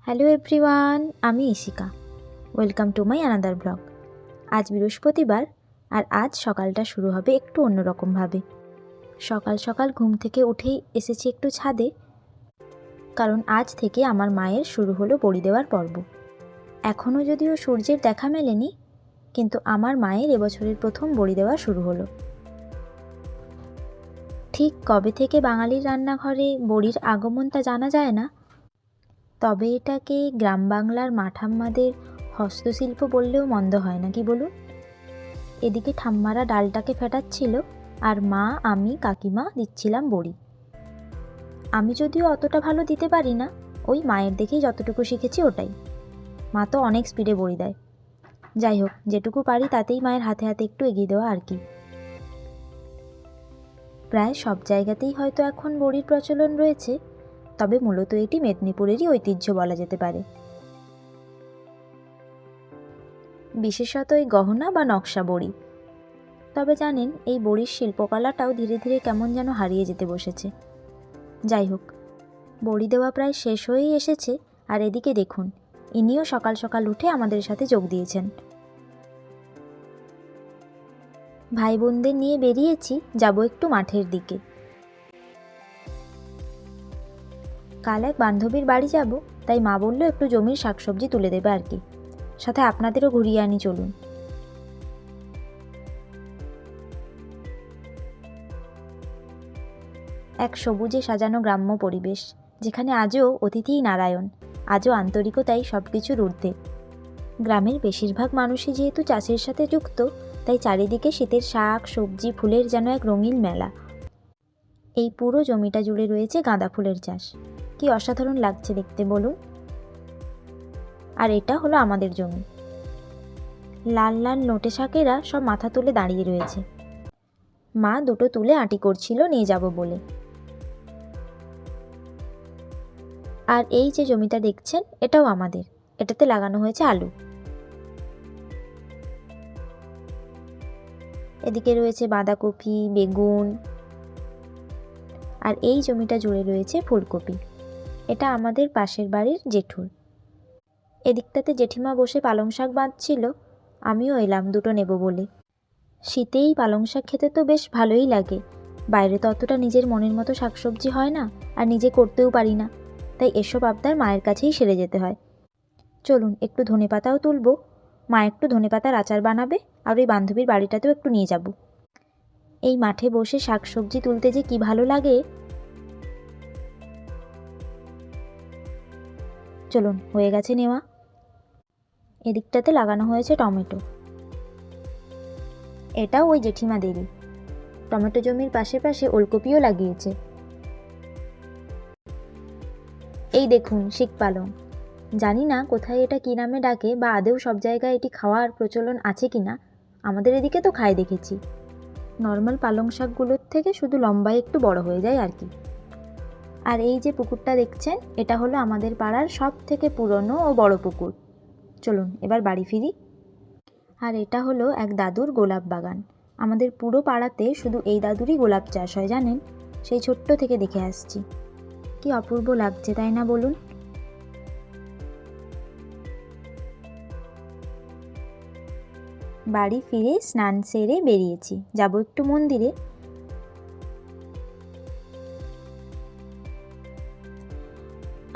Hello everyone, আমি Ishika. Welcome to my another blog. আজ বৃহস্পতিবার, আর আজ সকালটা শুরু হবে একটু অন্যরকমভাবে। সকাল সকাল ঘুম থেকে উঠেই এসেছি একটু ছাদে, কারণ আজ থেকে আমার মায়ের শুরু হলো বড়ি দেওয়ার পর্ব। এখনও যদিও সূর্যের দেখা মেলেনি, কিন্তু আমার মায়ের এবছরের প্রথম বড়ি দেওয়া শুরু হলো। ঠিক কবে থেকে বাঙালির রান্নাঘরে বড়ির আগমন তা জানা যায় না, তবে এটাকে গ্রাম বাংলার মাঠাম্মাদের হস্তশিল্প বললেও মন্দ হয় না, কি বলুন? এদিকে ঠাম্মারা ডালটাকে ফেটাচ্ছিল, আর মা, আমি, কাকিমা দিচ্ছিলাম বড়ি। আমি যদিও অতটা ভালো দিতে পারি না, ওই মায়ের দেখেই যতটুকু শিখেছি ওটাই। মা তো অনেক স্পিডে বড়ি দেয়। যাই হোক, যেটুকু পারি তাতেই মায়ের হাতে হাতে একটু এগিয়ে দেওয়া আর কি। প্রায় সব জায়গাতেই হয়তো এখন বড়ির প্রচলন রয়েছে, তবে মূলত এটি মেদিনীপুরেরই ঐতিহ্য বলা যেতে পারে। বিশেষত এই গহনা বা নকশা বড়ি। তবে জানেন, এই বড়ির শিল্পকলাটাও ধীরে ধীরে কেমন যেন হারিয়ে যেতে বসেছে। যাই হোক, বড়ি দেওয়া প্রায় শেষ হয়েই এসেছে, আর এদিকে দেখুন, ইনিও সকাল সকাল উঠে আমাদের সাথে যোগ দিয়েছেন। ভাই বোনদের নিয়ে বেরিয়েছি, যাব একটু মাঠের দিকে। কাল এক বান্ধবীর বাড়ি যাব, তাই মা বলল একটু জমির শাকসবজি তুলে দেবে আর কি, সাথে আপনাদেরও ঘুরিয়ে আনি, চলুন। এক সবুজে সাজানো গ্রাম্য পরিবেশ, যেখানে আজও অতিথিই নারায়ণ, আজও আন্তরিকতাই সব কিছুর ঊর্ধ্বে। গ্রামের বেশিরভাগ মানুষই যেহেতু চাষের সাথে যুক্ত, তাই চারিদিকে শীতের শাক, সবজি, ফুলের যেন এক রঙিন মেলা। এই পুরো জমিটা জুড়ে রয়েছে গাঁদা ফুলের চাষ। কি অসাধারণ লাগছে দেখতে বলুন। আর এটা হলো আমাদের জমি। লাল লাল নোটে শাকেরা সব মাথা তুলে দাঁড়িয়ে রয়েছে। মা দুটো তুলে আঁটি করছিল নিয়ে যাব বলে। আর এই যে জমিটা দেখছেন, এটাও আমাদের। এটাতে লাগানো হয়েছে আলু। এদিকে রয়েছে বাঁধাকপি, বেগুন, আর এই জমিটা জুড়ে রয়েছে ফুলকপি। এটা আমাদের পাশের বাড়ির জেঠুর। এদিকটাতে জেঠিমা বসে পালং শাক বাঁধছিল, আমিও এলাম দুটো নেব বলে। শীতেই পালং শাক খেতে তো বেশ ভালোই লাগে। বাইরে তো অতটা নিজের মনের মতো শাকসবজি হয় না, আর নিজে করতেও পারি না, তাই এসব আবদার মায়ের কাছেই সেরে যেতে হয়। চলুন একটু ধনেপাতাও তুলব। মা একটু ধনেপাতার আচার বানাবে, আর ওই বান্ধবীর বাড়িটাতেও একটু নিয়ে যাব। এই মাঠে বসে শাকসবজি তুলতে যে কি ভালো লাগে। চলুন, হয়ে গেছে নেওয়া। এদিকটাতে লাগানো হয়েছে টমেটো। এটাও ওই জেঠিমা দেরি। টমেটো জমির পাশে পাশে ওলকপিও লাগিয়েছে। এই দেখুন শিক পালং। জানি না কোথায় এটা কী নামে ডাকে, বা আদেও সব জায়গায় এটি খাওয়ার প্রচলন আছে কি না। আমাদের এদিকে তো খায় দেখেছি। নর্মাল পালং শাকগুলোর থেকে শুধু লম্বায় একটু বড় হয়ে যায় আর কি। আর এই যে পুকুরটা দেখছেন, এটা হলো আমাদের পাড়ার সব থেকে পুরনো ও বড় পুকুর। চলুন এবার বাড়ি ফিরি। আর এটা হলো এক দাদুর গোলাপ বাগান। আমাদের পুরো পাড়াতে শুধু এই দাদুরই গোলাপ চাষ হয়, জানেন? সেই ছোট্ট থেকে দেখে আসছি। কি অপূর্ব লাগছে, তাই না বলুন? বাড়ি ফিরে স্নান সেরে বেরিয়েছি, যাব একটু মন্দিরে।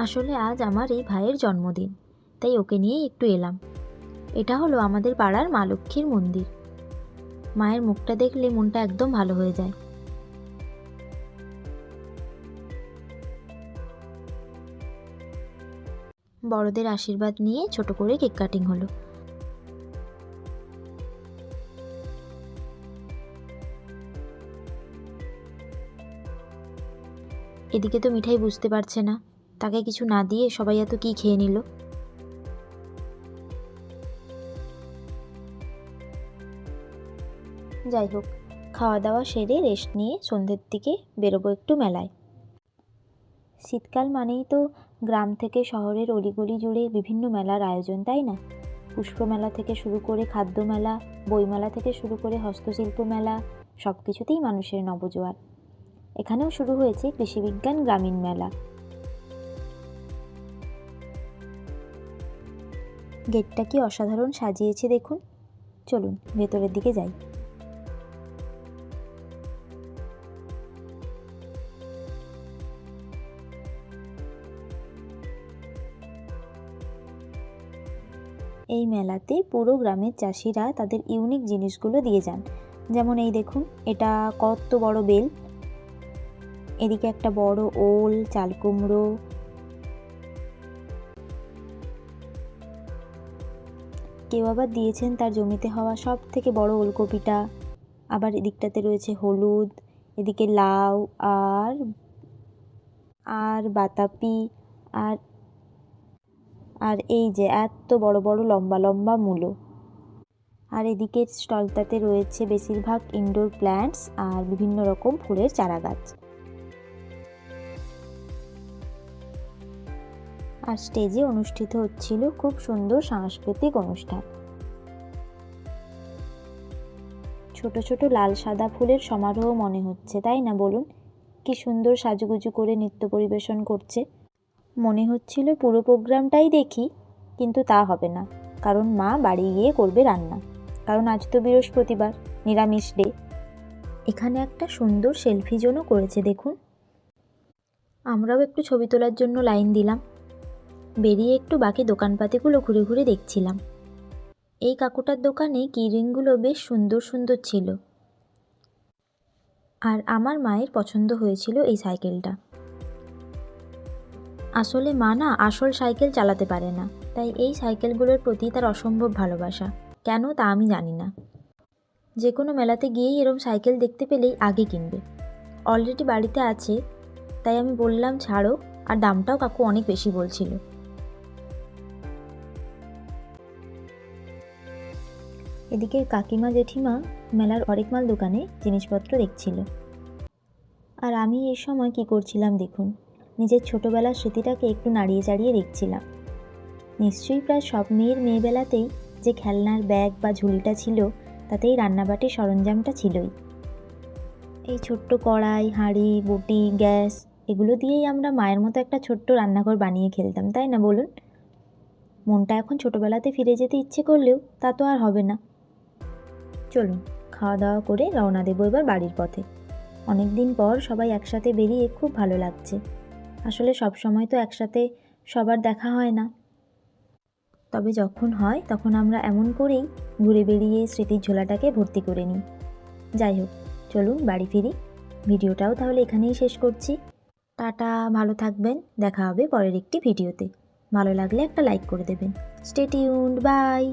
আসলে আজ আমার এই ভাইয়ের জন্মদিন, তাই ওকে নিয়েই একটু এলাম। এটা হলো আমাদের পাড়ার মা লক্ষ্মীর মন্দির। মায়ের মুখটা দেখলে মনটা একদম ভালো হয়ে যায়। বড়দের আশীর্বাদ নিয়ে ছোট করে কেক কাটিং হলো। এদিকে তো মিঠাই বুঝতে পারছে না, তাকে কিছু না দিয়ে সবাই এত কি খেয়ে নিল। যাই হোক, খাওয়া দাওয়া সেরে রেস্ট নিয়ে সন্ধ্যের দিকে বেরোবো একটু মেলায়। শীতকাল মানেই তো গ্রাম থেকে শহরের অলিগলি জুড়ে বিভিন্ন মেলার আয়োজন, তাই না? পুষ্পমেলা থেকে শুরু করে খাদ্য মেলা, বইমেলা থেকে শুরু করে হস্তশিল্প মেলা, সব কিছুতেই মানুষের নবজোয়ার। এখানেও শুরু হয়েছে কৃষিবিজ্ঞান গ্রামীণ মেলা। গেটটা কি অসাধারণ সাজিয়েছে দেখুন। চলুন ভেতরের দিকে যাই। এই মেলাতে পুরো গ্রামের চাষিরা তাদের ইউনিক জিনিসগুলো দিয়ে যান। যেমন এই দেখুন, এটা কত বড় বেল, এদিকে একটা বড় ওল, চাল কুমড়ো, কেউ আবার দিয়েছেন তার জমিতে হওয়া সব থেকে বড় ওলকপিটা। আবার এদিকটাতে রয়েছে হলুদ, এদিকে লাউ আর আর বাতাবি, আর আর এই যে এত বড় বড় লম্বা লম্বা মূলো। আর এদিকের স্টলটাতে রয়েছে বেশিরভাগ ইনডোর প্ল্যান্টস আর বিভিন্ন রকম ফুলের চারা গাছ। আর স্টেজে অনুষ্ঠিত হচ্ছিল খুব সুন্দর সাংস্কৃতিক অনুষ্ঠান। ছোট ছোট লাল সাদা ফুলের সমারোহ মনে হচ্ছে, তাই না বলুন? কি সুন্দর সাজুগুজু করে নৃত্য পরিবেশন করছে। মনে হচ্ছিল পুরো প্রোগ্রামটাই দেখি, কিন্তু তা হবে না, কারণ মা বাড়ি গিয়ে করবে রান্না। কারণ আজ তো বৃহস্পতিবার, নিরামিষ ডে। এখানে একটা সুন্দর সেলফি জোনও করেছে দেখুন। আমরাও একটু ছবি তোলার জন্য লাইন দিলাম। বেরিয়ে একটু বাকি দোকানপাতিগুলো ঘুরে ঘুরে দেখছিলাম। এই কাকুটার দোকানে কিরিংগুলো বেশ সুন্দর সুন্দর ছিল। আর আমার মায়ের পছন্দ হয়েছিল এই সাইকেলটা। আসলে মা না আসল সাইকেল চালাতে পারে না, তাই এই সাইকেলগুলোর প্রতি তার অসম্ভব ভালোবাসা। কেন তা আমি জানি না। যে কোনো মেলাতে গিয়েই এরম সাইকেল দেখতে পেলেই আগে কিনবে। অলরেডি বাড়িতে আছে, তাই আমি বললাম ছাড়ো, আর দামটাও কাকু অনেক বেশি বলছিল। এদিকে কাকিমা জেঠিমা মেলার হরেক মাল দোকানে জিনিসপত্র দেখছিল। আর আমি এই সময় কি করছিলাম দেখুন, নিজের ছোটোবেলার স্মৃতিটাকে একটু নাড়িয়ে চাড়িয়ে দেখছিলাম। নিশ্চয়ই প্রায় সব মেয়েবেলাতেই যে খেলনার ব্যাগ বা ঝুলিটা ছিল, তাতেই রান্নাবাটির সরঞ্জামটা ছিলই। এই ছোট্ট কড়াই, হাঁড়ি, বটি, গ্যাস, এগুলো দিয়েই আমরা মায়ের মতো একটা ছোট্ট রান্নাঘর বানিয়ে খেলতাম, তাই না বলুন? মনটা এখন ছোটোবেলাতে ফিরে যেতে ইচ্ছে করলেও তা তো আর হবে না। চলুন খাওয়া দাওয়া করে রওনা দেবো এবার বাড়ির পথে। অনেক দিন পর সবাই একসাথে বেরিয়ে খুব ভালো লাগছে। আসলে সব সময় তো একসাথে সবার দেখা হয় না, তবে যখন হয় তখন আমরা এমন করেই ঘুরে বেরিয়ে স্মৃতির ঝোলাটাকে ভর্তি করে নিই। যাই হোক, চলুন বাড়ি ফিরি। ভিডিওটাও তাহলে এখানেই শেষ করছি। টাটা, ভালো থাকবেন। দেখা হবে পরের একটি ভিডিওতে। ভালো লাগলে একটা লাইক করে দেবেন। Stay tuned, by.